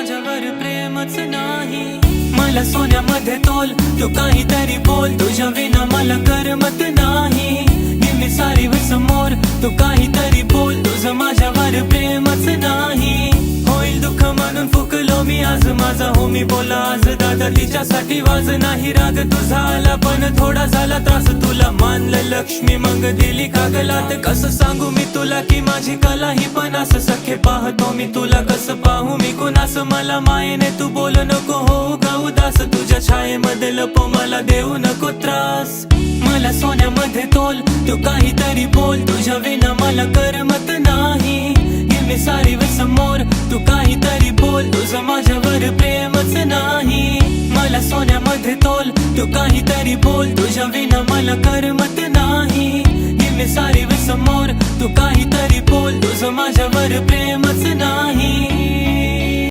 माझ्यावर प्रेमच नाही। मला सोन्यामध्ये तोल, तू काहीतरी बोल, तुझ्या विना मला करमत नाही। निम्मी सारी समोर, तू काहीतरी बोल, तुझं माझ्यावर प्रेमच नाही। होईल दुःख म्हणून फुकलो मी आज, माझा हो मी बोला आज दादा तिच्यासाठी वाज नाही। राग तुझा आला पण थोडा झाला त्रास, तुला मानलं लक्ष्मी मग दिली कागलात। कसं सांगू मी तुला की माझी कला ही पण असं सखे पाहतो मी तुला, कसं पाहू मी कुणास मला मायेने तू बोल नको हो का उदास, तुझ्या छायेमध्ये लपो मला देऊ नको त्रास। मला सोन्यामध्ये तोल, तू काहीतरी बोल, तुझ्या विना मला करमत नाही। मी सारी समोर, तू काहीतरी बोल, तुझं माझ्यावर प्रेमच नाही। मला सोन्यामध्ये तोल, तू काहीतरी बोल, तुझ्या विना मला करमत नाही। मी सारी समोर, तू काहीतरी बोल, तुझं माझ्यावर प्रेमच नाही।